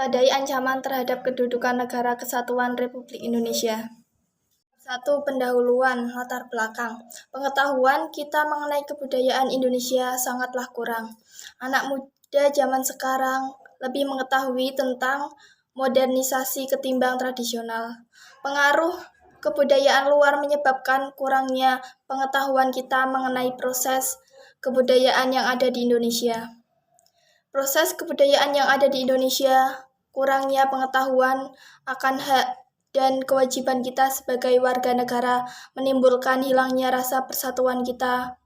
Mewadahi ancaman terhadap kedudukan Negara Kesatuan Republik Indonesia. 1. Pendahuluan latar belakang. Pengetahuan kita mengenai kebudayaan Indonesia sangatlah kurang. Anak muda zaman sekarang lebih mengetahui tentang modernisasi ketimbang tradisional. Pengaruh kebudayaan luar menyebabkan kurangnya pengetahuan kita mengenai proses kebudayaan yang ada di Indonesia. Proses kebudayaan yang ada di Indonesia, kurangnya pengetahuan akan hak dan kewajiban kita sebagai warga negara menimbulkan hilangnya rasa persatuan kita,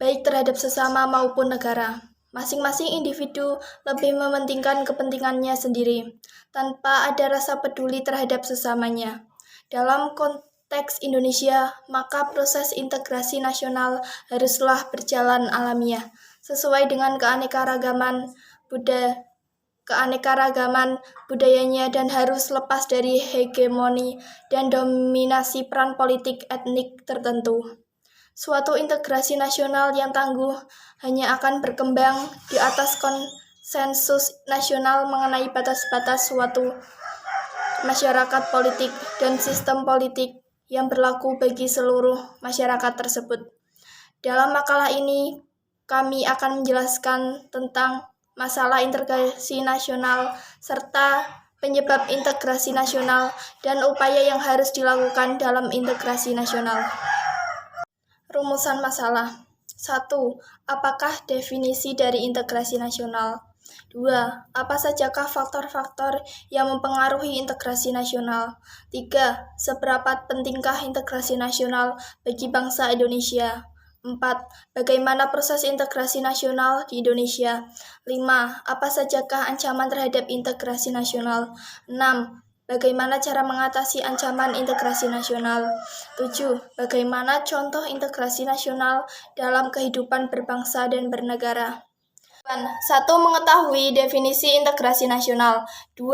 baik terhadap sesama maupun negara. Masing-masing individu lebih mementingkan kepentingannya sendiri, tanpa ada rasa peduli terhadap sesamanya. Dalam konteks Indonesia, maka proses integrasi nasional haruslah berjalan alamiah, sesuai dengan keanekaragaman budayanya dan harus lepas dari hegemoni dan dominasi peran politik etnik tertentu. Suatu integrasi nasional yang tangguh hanya akan berkembang di atas konsensus nasional mengenai batas-batas suatu masyarakat politik dan sistem politik yang berlaku bagi seluruh masyarakat tersebut. Dalam makalah ini, kami akan menjelaskan tentang masalah integrasi nasional serta penyebab integrasi nasional dan upaya yang harus dilakukan dalam integrasi nasional. Rumusan masalah. 1. Apakah definisi dari integrasi nasional? 2. Apa sajakah faktor-faktor yang mempengaruhi integrasi nasional? 3. Seberapa pentingkah integrasi nasional bagi bangsa Indonesia? 4. Bagaimana proses integrasi nasional di Indonesia? 5. Apa sajakah ancaman terhadap integrasi nasional? 6. Bagaimana cara mengatasi ancaman integrasi nasional? 7. Bagaimana contoh integrasi nasional dalam kehidupan berbangsa dan bernegara? 1. Mengetahui definisi integrasi nasional. 2.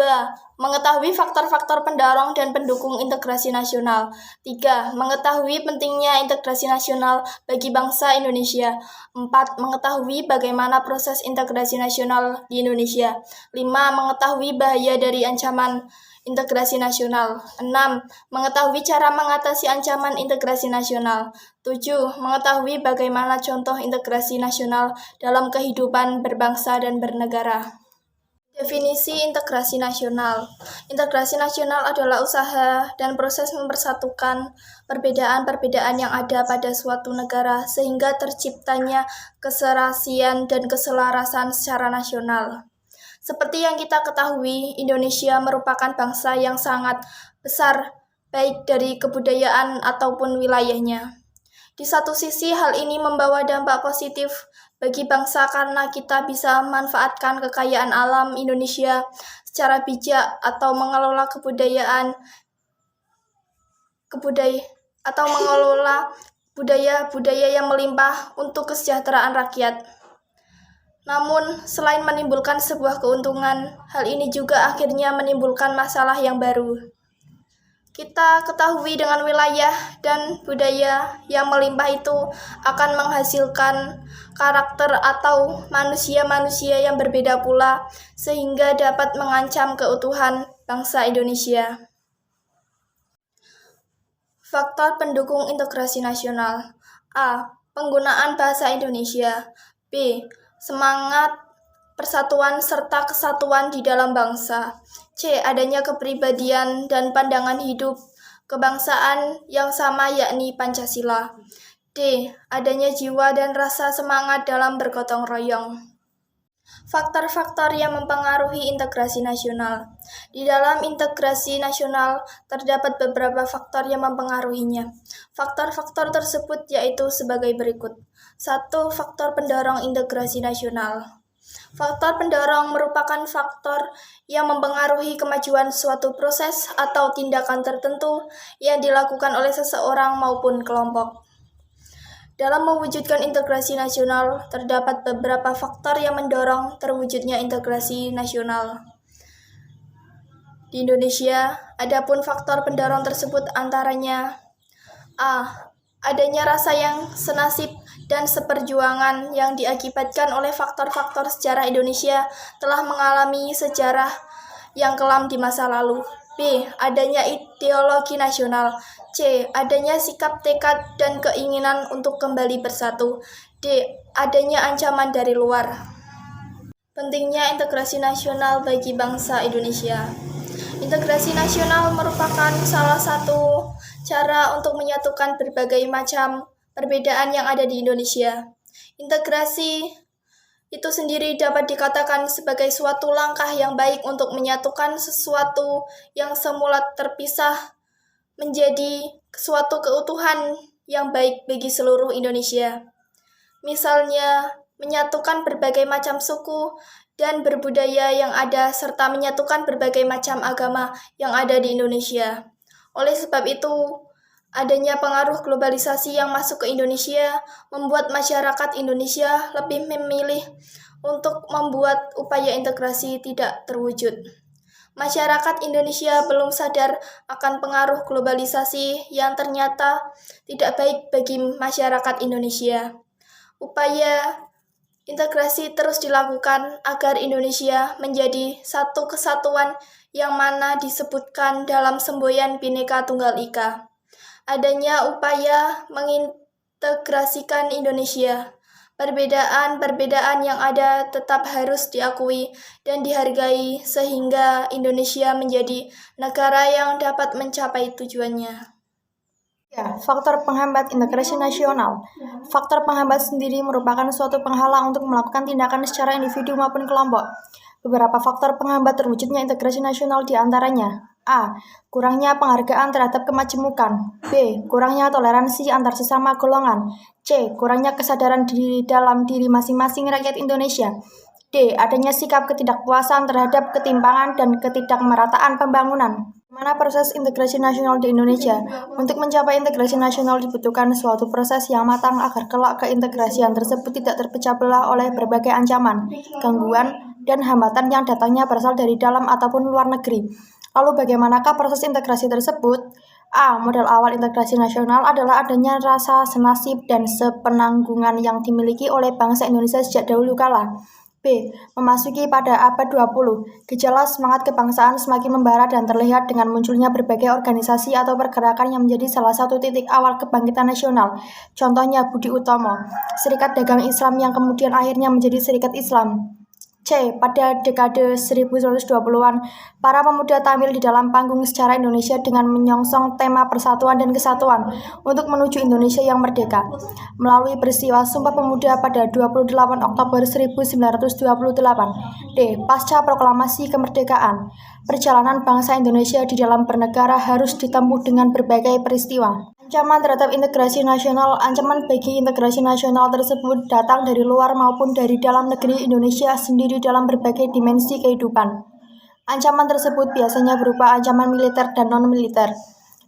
Mengetahui faktor-faktor pendorong dan pendukung integrasi nasional. 3. Mengetahui pentingnya integrasi nasional bagi bangsa Indonesia. 4. Mengetahui bagaimana proses integrasi nasional di Indonesia. 5. Mengetahui bahaya dari ancaman integrasi nasional. 6. Mengetahui cara mengatasi ancaman integrasi nasional. 7. Mengetahui bagaimana contoh integrasi nasional dalam kehidupan berbangsa dan bernegara. Definisi integrasi nasional. Integrasi nasional adalah usaha dan proses mempersatukan perbedaan-perbedaan yang ada pada suatu negara sehingga terciptanya keserasian dan keselarasan secara nasional. Seperti yang kita ketahui, Indonesia merupakan bangsa yang sangat besar, baik dari kebudayaan ataupun wilayahnya. Di satu sisi, hal ini membawa dampak positif bagi bangsa karena kita bisa memanfaatkan kekayaan alam Indonesia secara bijak atau mengelola budaya yang melimpah untuk kesejahteraan rakyat. Namun, selain menimbulkan sebuah keuntungan, hal ini juga akhirnya menimbulkan masalah yang baru. Kita ketahui dengan wilayah dan budaya yang melimpah itu akan menghasilkan karakter atau manusia-manusia yang berbeda pula, sehingga dapat mengancam keutuhan bangsa Indonesia. Faktor pendukung integrasi nasional. A. Penggunaan bahasa Indonesia. B. Semangat persatuan serta kesatuan di dalam bangsa. C. Adanya kepribadian dan pandangan hidup kebangsaan yang sama yakni Pancasila. D. Adanya jiwa dan rasa semangat dalam bergotong royong. Faktor-faktor yang mempengaruhi integrasi nasional. Di dalam integrasi nasional terdapat beberapa faktor yang mempengaruhinya. Faktor-faktor tersebut yaitu sebagai berikut. 1. Faktor pendorong integrasi nasional. Faktor pendorong merupakan faktor yang mempengaruhi kemajuan suatu proses atau tindakan tertentu yang dilakukan oleh seseorang maupun kelompok. Dalam mewujudkan integrasi nasional, terdapat beberapa faktor yang mendorong terwujudnya integrasi nasional di Indonesia. Adapun faktor pendorong tersebut antaranya: A. Adanya rasa yang senasib dan seperjuangan yang diakibatkan oleh faktor-faktor sejarah Indonesia telah mengalami sejarah yang kelam di masa lalu. B. Adanya ideologi nasional. C. Adanya sikap tekad dan keinginan untuk kembali bersatu. D. Adanya ancaman dari luar. Pentingnya integrasi nasional bagi bangsa Indonesia. Integrasi nasional merupakan salah satu cara untuk menyatukan berbagai macam perbedaan yang ada di Indonesia. Integrasi itu sendiri dapat dikatakan sebagai suatu langkah yang baik untuk menyatukan sesuatu yang semula terpisah menjadi suatu keutuhan yang baik bagi seluruh Indonesia. Misalnya, menyatukan berbagai macam suku dan berbudaya yang ada serta menyatukan berbagai macam agama yang ada di Indonesia. Oleh sebab itu, adanya pengaruh globalisasi yang masuk ke Indonesia membuat masyarakat Indonesia lebih memilih untuk membuat upaya integrasi tidak terwujud. Masyarakat Indonesia belum sadar akan pengaruh globalisasi yang ternyata tidak baik bagi masyarakat Indonesia. Upaya integrasi terus dilakukan agar Indonesia menjadi satu kesatuan yang mana disebutkan dalam semboyan Bhinneka Tunggal Ika. Adanya upaya mengintegrasikan Indonesia. Perbedaan-perbedaan yang ada tetap harus diakui dan dihargai sehingga Indonesia menjadi negara yang dapat mencapai tujuannya. Ya, faktor penghambat integrasi nasional. Faktor penghambat sendiri merupakan suatu penghalang untuk melakukan tindakan secara individu maupun kelompok. Beberapa faktor penghambat terwujudnya integrasi nasional diantaranya: A. Kurangnya penghargaan terhadap kemajemukan. B. Kurangnya toleransi antar sesama golongan. C. Kurangnya kesadaran di dalam diri masing-masing rakyat Indonesia. D. Adanya sikap ketidakpuasan terhadap ketimpangan dan ketidakmerataan pembangunan. Bagaimana proses integrasi nasional di Indonesia? Untuk mencapai integrasi nasional dibutuhkan suatu proses yang matang agar kelak keintegrasian tersebut tidak terpecah belah oleh berbagai ancaman, gangguan, dan hambatan yang datangnya berasal dari dalam ataupun luar negeri. Lalu bagaimanakah proses integrasi tersebut? A. Modal awal integrasi nasional adalah adanya rasa senasib dan sepenanggungan yang dimiliki oleh bangsa Indonesia sejak dahulu kala. B. Memasuki pada abad 20, gejala semangat kebangsaan semakin membara dan terlihat dengan munculnya berbagai organisasi atau pergerakan yang menjadi salah satu titik awal kebangkitan nasional. Contohnya Budi Utomo, Serikat Dagang Islam yang kemudian akhirnya menjadi Serikat Islam. C. Pada dekade 1920-an, para pemuda tampil di dalam panggung sejarah Indonesia dengan menyongsong tema persatuan dan kesatuan untuk menuju Indonesia yang merdeka. Melalui peristiwa Sumpah Pemuda pada 28 Oktober 1928. D. Pasca proklamasi kemerdekaan, perjalanan bangsa Indonesia di dalam bernegara harus ditempuh dengan berbagai peristiwa. Ancaman terhadap integrasi nasional. Ancaman bagi integrasi nasional tersebut datang dari luar maupun dari dalam negeri Indonesia sendiri dalam berbagai dimensi kehidupan. Ancaman tersebut biasanya berupa ancaman militer dan non-militer.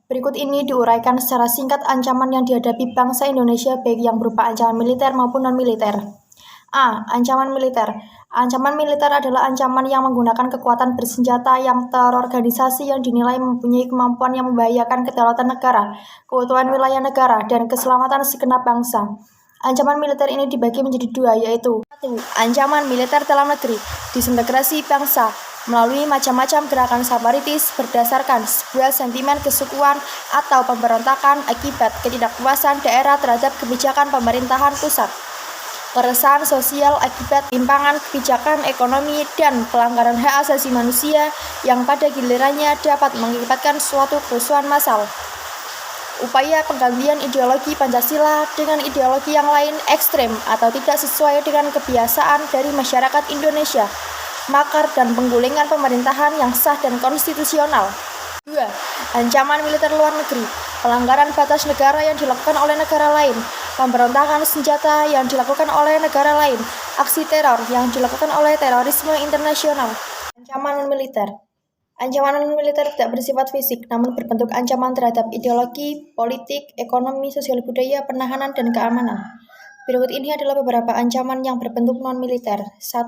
Berikut ini diuraikan secara singkat ancaman yang dihadapi bangsa Indonesia baik yang berupa ancaman militer maupun non-militer. A. Ancaman militer. Ancaman militer adalah ancaman yang menggunakan kekuatan bersenjata yang terorganisasi yang dinilai mempunyai kemampuan yang membahayakan kedaulatan negara, keutuhan wilayah negara, dan keselamatan segenap bangsa. Ancaman militer ini dibagi menjadi dua, yaitu 1. Ancaman militer dalam negeri, disintegrasi bangsa melalui macam-macam gerakan separatis berdasarkan sebuah sentimen kesukuan atau pemberontakan akibat ketidakpuasan daerah terhadap kebijakan pemerintahan pusat. Keresahan sosial akibat timpangan kebijakan ekonomi dan pelanggaran hak asasi manusia yang pada gilirannya dapat mengakibatkan suatu kerusuhan massal. Upaya penggantian ideologi Pancasila dengan ideologi yang lain ekstrem atau tidak sesuai dengan kebiasaan dari masyarakat Indonesia. Makar dan penggulingan pemerintahan yang sah dan konstitusional. 2. Ancaman militer luar negeri, pelanggaran batas negara yang dilakukan oleh negara lain, pemberontakan senjata yang dilakukan oleh negara lain, aksi teror yang dilakukan oleh terorisme internasional. Ancaman militer. Ancaman militer tidak bersifat fisik, namun berbentuk ancaman terhadap ideologi, politik, ekonomi, sosial budaya, pertahanan, dan keamanan. Berikut ini adalah beberapa ancaman yang berbentuk non-militer. 1.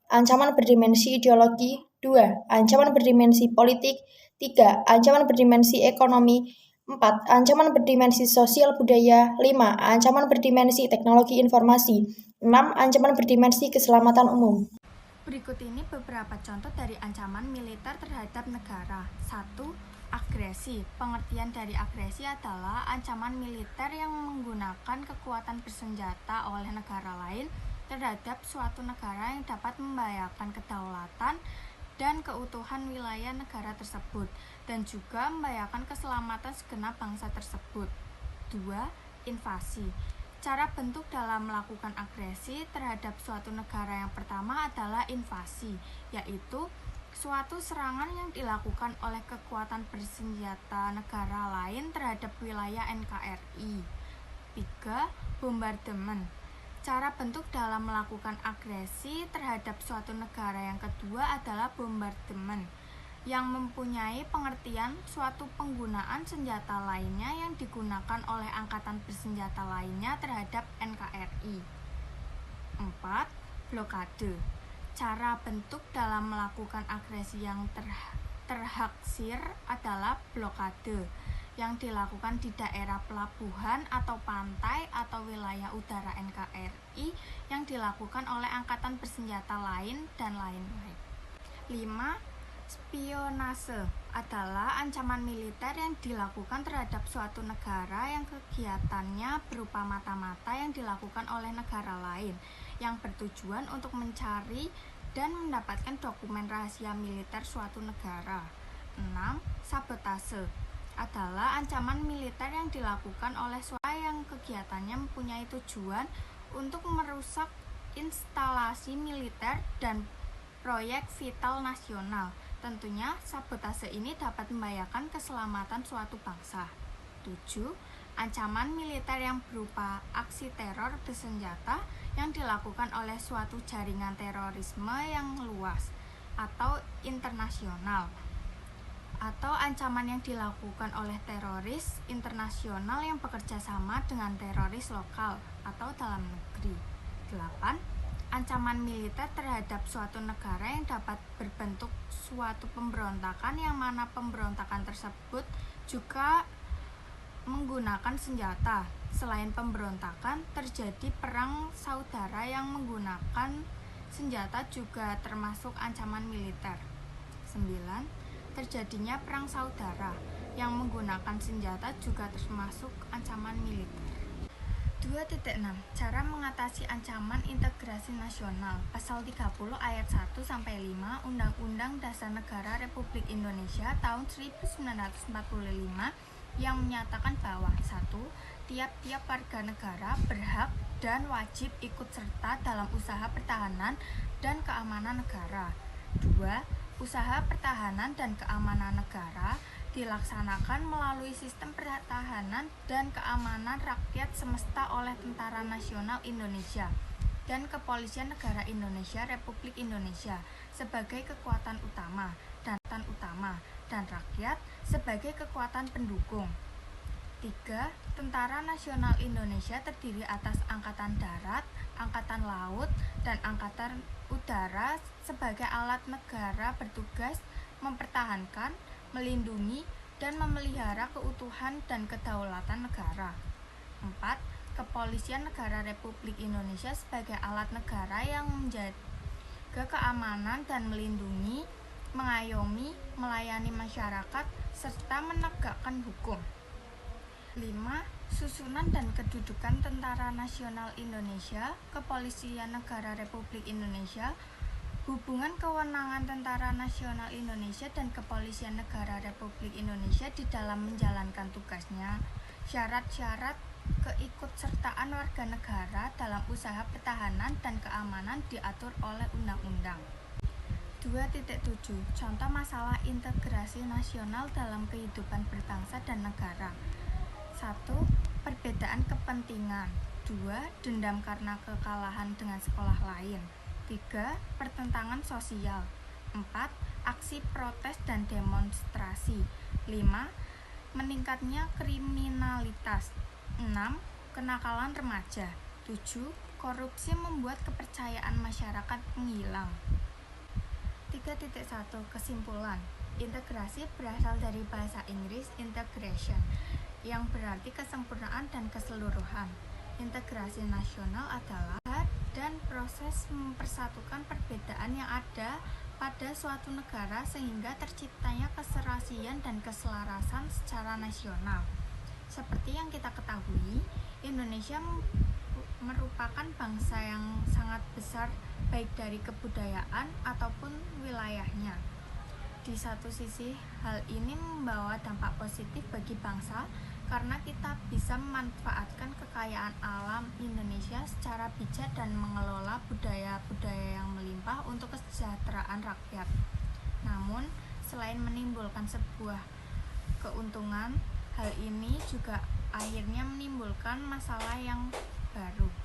Ancaman berdimensi ideologi. 2. Ancaman berdimensi politik. 3. Ancaman berdimensi ekonomi. 4. Ancaman berdimensi sosial budaya. 5. Ancaman berdimensi teknologi informasi. 6. Ancaman berdimensi keselamatan umum. Berikut ini beberapa contoh dari ancaman militer terhadap negara. 1. Agresi. Pengertian dari agresi adalah ancaman militer yang menggunakan kekuatan bersenjata oleh negara lain terhadap suatu negara yang dapat membahayakan kedaulatan dan keutuhan wilayah negara tersebut, dan juga membahayakan keselamatan segenap bangsa tersebut. 2. Invasi. Cara bentuk dalam melakukan agresi terhadap suatu negara yang pertama adalah invasi, yaitu suatu serangan yang dilakukan oleh kekuatan bersenjata negara lain terhadap wilayah NKRI. 3. Bombardemen. Cara bentuk dalam melakukan agresi terhadap suatu negara yang kedua adalah bombardemen, yang mempunyai pengertian suatu penggunaan senjata lainnya yang digunakan oleh angkatan bersenjata lainnya terhadap NKRI. 4. Blokade. Cara bentuk dalam melakukan agresi yang terhaksir adalah blokade, yang dilakukan di daerah pelabuhan atau pantai atau wilayah udara NKRI yang dilakukan oleh angkatan bersenjata lain dan lain-lain. 5. Spionase adalah ancaman militer yang dilakukan terhadap suatu negara yang kegiatannya berupa mata-mata yang dilakukan oleh negara lain yang bertujuan untuk mencari dan mendapatkan dokumen rahasia militer suatu negara. 6. Sabotase adalah ancaman militer yang dilakukan oleh suatu yang kegiatannya mempunyai tujuan untuk merusak instalasi militer dan proyek vital nasional. Tentunya sabotase ini dapat membahayakan keselamatan suatu bangsa. 7. Ancaman militer yang berupa aksi teror bersenjata yang dilakukan oleh suatu jaringan terorisme yang luas atau internasional, atau ancaman yang dilakukan oleh teroris internasional yang bekerja sama dengan teroris lokal atau dalam negeri. 8. Ancaman militer terhadap suatu negara yang dapat berbentuk suatu pemberontakan yang mana pemberontakan tersebut juga menggunakan senjata. Selain pemberontakan, terjadi perang saudara yang menggunakan senjata juga termasuk ancaman militer. 9. Terjadinya perang saudara yang menggunakan senjata juga termasuk ancaman militer. 2.6. Cara mengatasi ancaman integrasi nasional. Pasal 30 ayat 1-5 Undang-Undang Dasar Negara Republik Indonesia tahun 1945 yang menyatakan bahwa 1. Tiap-tiap warga negara berhak dan wajib ikut serta dalam usaha pertahanan dan keamanan negara. 2. Usaha pertahanan dan keamanan negara dilaksanakan melalui sistem pertahanan dan keamanan rakyat semesta oleh Tentara Nasional Indonesia dan Kepolisian Negara Indonesia Republik Indonesia sebagai kekuatan utama dan rakyat sebagai kekuatan pendukung. 3. Tentara Nasional Indonesia terdiri atas Angkatan Darat, Angkatan Laut, dan Angkatan Udara sebagai alat negara bertugas mempertahankan, melindungi, dan memelihara keutuhan dan kedaulatan negara. 4. Kepolisian Negara Republik Indonesia sebagai alat negara yang menjaga keamanan dan melindungi, mengayomi, melayani masyarakat, serta menegakkan hukum. 5. Susunan dan kedudukan Tentara Nasional Indonesia, Kepolisian Negara Republik Indonesia, hubungan kewenangan Tentara Nasional Indonesia dan Kepolisian Negara Republik Indonesia di dalam menjalankan tugasnya, syarat-syarat keikutsertaan warga negara dalam usaha pertahanan dan keamanan diatur oleh undang-undang. 2.7. Contoh masalah integrasi nasional dalam kehidupan berbangsa dan negara. 1. Perbedaan kepentingan. 2. Dendam karena kekalahan dengan sekolah lain. 3. Pertentangan sosial. 4. Aksi protes dan demonstrasi. 5. Meningkatnya kriminalitas. 6. Kenakalan remaja. 7. Korupsi membuat kepercayaan masyarakat menghilang. 3.1. Kesimpulan. Integrasi berasal dari bahasa Inggris integration, yang berarti kesempurnaan dan keseluruhan. Integrasi nasional adalah dan proses mempersatukan perbedaan yang ada pada suatu negara sehingga terciptanya keserasian dan keselarasan secara nasional. Seperti yang kita ketahui, Indonesia merupakan bangsa yang sangat besar baik dari kebudayaan ataupun wilayahnya. Di satu sisi, hal ini membawa dampak positif bagi bangsa karena kita bisa memanfaatkan kekayaan alam Indonesia secara bijak dan mengelola budaya-budaya yang melimpah untuk kesejahteraan rakyat. Namun, selain menimbulkan sebuah keuntungan, hal ini juga akhirnya menimbulkan masalah yang baru.